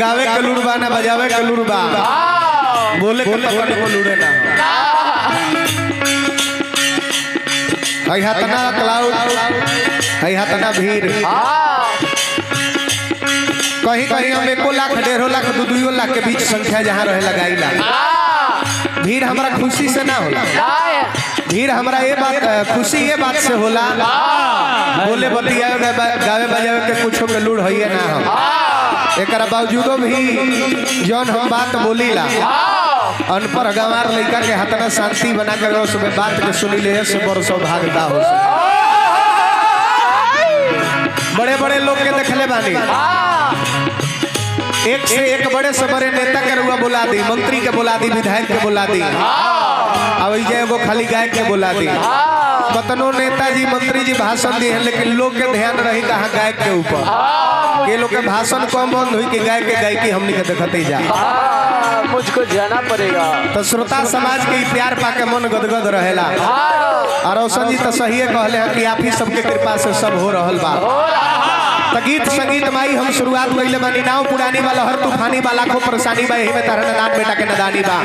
गावे के लुड़बा ना बजावे के लुड़बा बोले के पकड़े को लुड़े ना हई हाथना क्लाउड हई हाथना भीड़ कहीं कहीं हम 1 लाख 1.5 लाख 2 लाख के बीच संख्या जहाँ रहे लगाईला भीड़ हमारा खुशी से ना होला भीड़ हमारा ये बात खुशी ये बात से होला बोले बतिया गावे बजावे के कुछ के लुड़ है ना हम एक बावजूदो भी जौन हम बात बोलीला अनपढ़ गंवार लड़का के हाथना शांति बना कर उसमें बात के सुनी ले से बड़ सौभाग्यता हो बड़े बड़े लोग के देखले बानी एक से एक बड़े से बड़े नेता के रुआ बुला दी मंत्री के बुला दी विधायक के बुला दी अब एगो खाली गायक के बुला दी कतनो नेताजी मंत्री जी भाषण दिए लेकिन लोग के ध्यान रही कहाँ गायक के ऊपर ये लोग के भाषण कम बंद हुई कि गायक के गायकी हमनी के देखते जा मुझको जाना पड़ेगा तो श्रोता समाज के प्यार पाके मन गदगद रहेला और रोशन जी तो सही कहले हैं कि आप ही सबके कृपा से सब हो रहल बा तो गीत संगीत माई हम शुरुआत कइले बानी नाव पुरानी वाला हर तूफानी वाला को परेशानी बा एही में तारा नदान बेटा के नदानी बा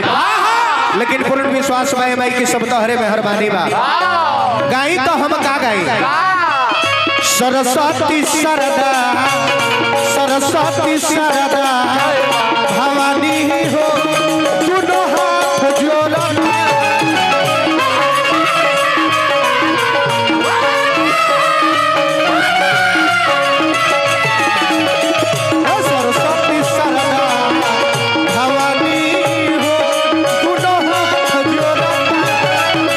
लेकिन पूर्ण विश्वास बा माई की सब तोहरे मेहरबानी बा गाई तो हम का गाई सरस्वती सरदा सरस्वती सरदा भवानी हो दोनों हाथ जोड़ो सरस्वती सरदा भवानी हो दोनों हाथ जोड़ो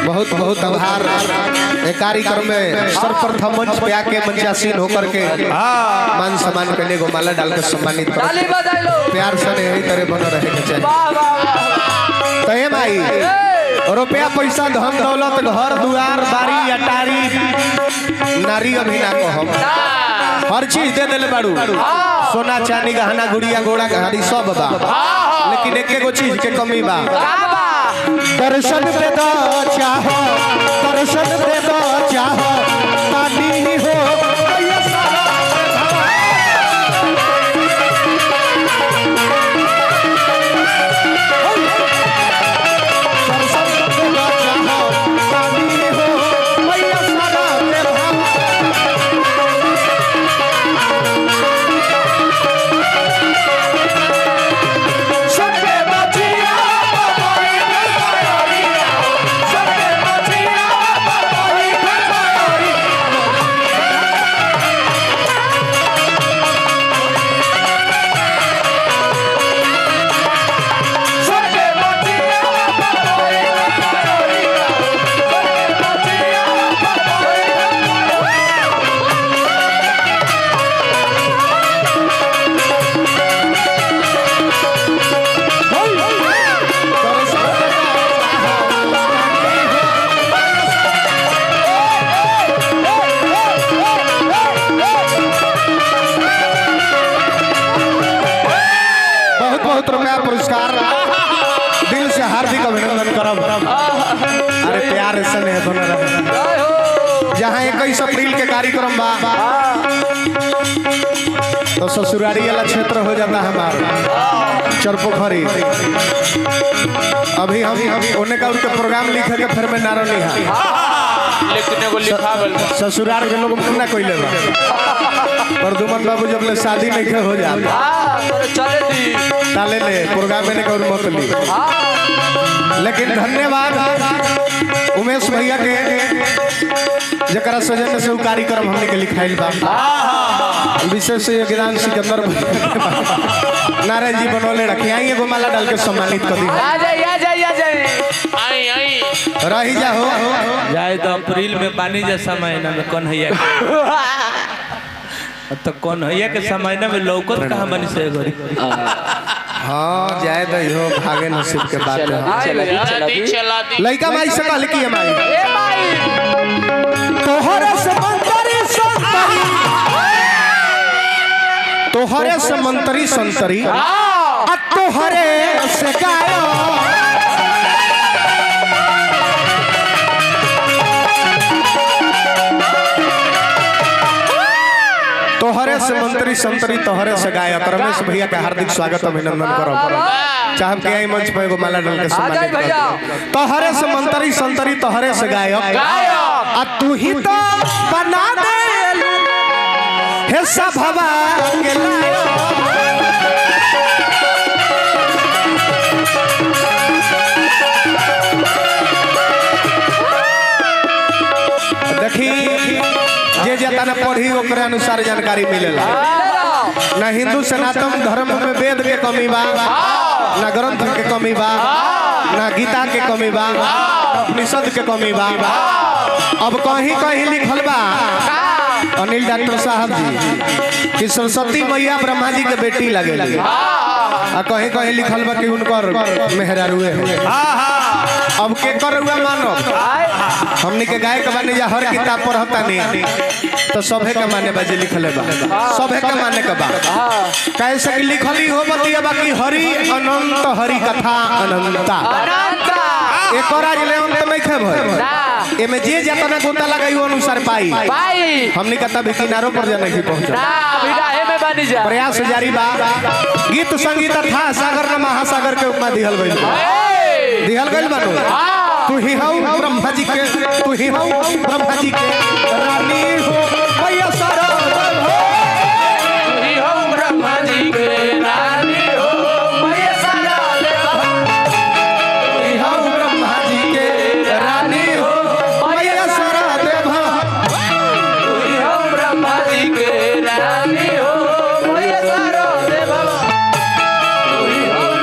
बहुत आभार कार्यक्रम में सर्वप्रथम मंच पे आके मंचासीन होकर के मान सम्मान के लिए माला डाल के सम्मानित प्यार से यही तरह बना रहे के चाहिए तो हे भाई रुपया पैसा धन दौलत घर दुआर बारी अटारी नारी अभी ना को हम हर चीज दे दिले बाड़ू सोना चांदी गहना गुड़िया घोड़ा गाड़ी सब बा लेकिन एक एगो चीज के कमी बा दर्शन दे दो चाहो दर्शन दे दो चाहो पानी हो रुपया पुरस्कार दिल से हार्दिक अभिनंदन करब अरे प्यार ऐसा नहीं बना रहे जहाँ 21 अप्रैल के कार्यक्रम बा तो ससुरारी वाला क्षेत्र हो जाता है हमारा चरपोखरी अभी हम उन्हें का उनके प्रोग्राम लिखे के फिर में नारा नहीं है लेकिन एगो लिखा गल बा। ससुराल के लोग ना कोइले बा प्रदुमन बाबू जब ले शादी नहीं हो जाए तोरे चले दी ताले ले प्रोग्राम में और मत ली लेकिन धन्यवाद उमेश भैया के जकरा सजन से कार्यक्रम हमने के लिखाइल बा विशेष योगदान सिकंदर नारायण जी बनौले रखे आई एगो माला डाल के सम्मानित कर दी आ जाए आई आई रही जा हो जाए तो अप्रैल में पानी जैसा महीना में कौन है तो कौन है के समय में लौकत कहाँ बनी से गोरी हाँ जाए तो यो भागे नसीब के बात है चला दी लड़का माई से कहल की माई ए भाई तोहरे से मंतरी संतरी तोहरे से मंतरी संतरी आ तोहरे से गायो तोहरे से मंत्री संतरी तोहरे से गायक रमेश भैया के हार्दिक स्वागत अभिनंदन करो चाहब के आई मंच पे एगो माला डाल के सम्मानित कर तोहरे से मंत्री संतरी तोहरे से गायक आ तू ही तो बना दे हे सब हवा के लायक देखी जे जता न पढ़ी ओकरे अनुसार जानकारी मिलेला ना हिंदू सनातन धर्म में वेद के कमी बा ना ग्रंथ के कमी बा ना गीता के कमी बा उपनिषद के कमी बा अब कहीं कहीं लिखल बा अनिल डॉक्टर साहब जी कि सरस्वती मैया ब्रह्मा जी के बेटी लगेली आ कहीं कहीं लिखल बा कि उनकर मेहरारूए अब के कर हुआ मानो हमने के गाय के माने या हर किताब पढ़ता नहीं तो सभे के माने बाजे लिखले बा सभे के माने के बा कैसे कि लिखली हो बतिया बाकी हरि अनंत हरि कथा अनंता एक आज ले अंत नहीं खे भय एमे जे जतना गोता लगाई अनुसार पाई हमने कथा भी किनारों पर जाने की पहुंचा प्रयास जारी बा गीत संगीत था सागर न महासागर के उपमा दिहल गइल बानो तू ही हऊ ब्रह्मा जी के तू ही हऊ ब्रह्मा जी के रानी हो भैया सारा तू ही हऊ ब्रह्मा जी के रानी हो भैया सारा तू ही हऊ ब्रह्मा जी के रानी हो भैया सारा देवा तू ही हऊ ब्रह्मा जी के रानी हो भैया सारा देवा तू ही हऊ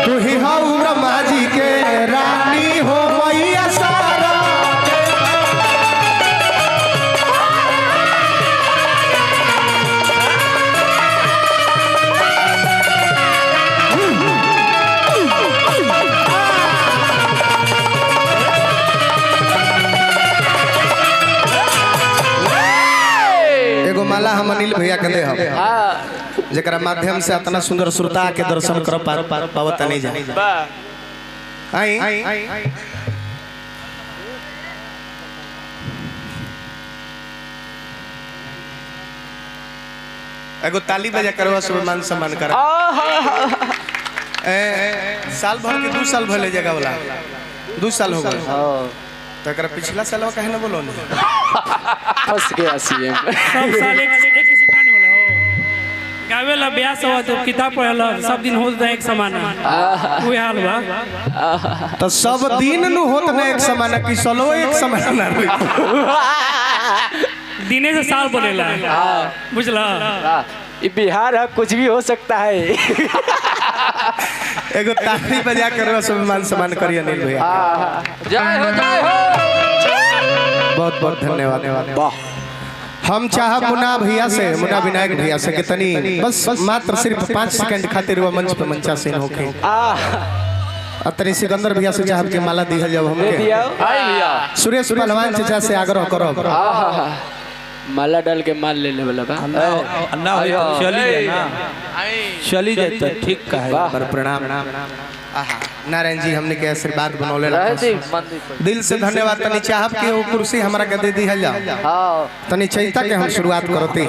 तू ही हऊ ब्रह्मा जी के रानी हो भैया सारा एगो माला हम अनिल भैया के दे हम जरा माध्यम से इतना सुंदर श्रोता के दर्शन कर पावत नहीं जाए आई एगो ताली बजा करवा सब मान सम्मान कर साल भर के 2 साल भले जगह वाला 2 साल हो गए तो एकरा पिछला साल कहे ना बोलो फंस गया सीएम सब साल एक किस्म का होला हो गावे ला ब्यास हो तो किताब पढ़ला सब दिन होत एक समान ओए हाल बा तो सब दिन नु होत ना एक समान कि सलो एक समान ना दिने से साल बनेला बुझला ये बिहार है कुछ भी हो सकता है एगो ताली बजा करवा सब मान सम्मान करिए अनिल भैया जय हो बहुत बहुत धन्यवाद वाह हम चाहब मुन्ना भैया से मुन्ना विनायक भैया से कितनी बस मात्र सिर्फ 5 सेकंड खातिर वो मंच पे मंचासीन होके अतरी सिकंदर भैया से चाहब के माला दिया जब हमके सुरेश पहलवान चाचा से आग्रह करो माला डाल के माल ले ले वाला बा अन्ना चली जाए तो ठीक कहे पर प्रणाम नारायण जी हमने के आशीर्वाद बनौले दिल से धन्यवाद तनी चाहब के वो कुर्सी हमरा के दे दी है जा तनी चैता के हम शुरुआत करते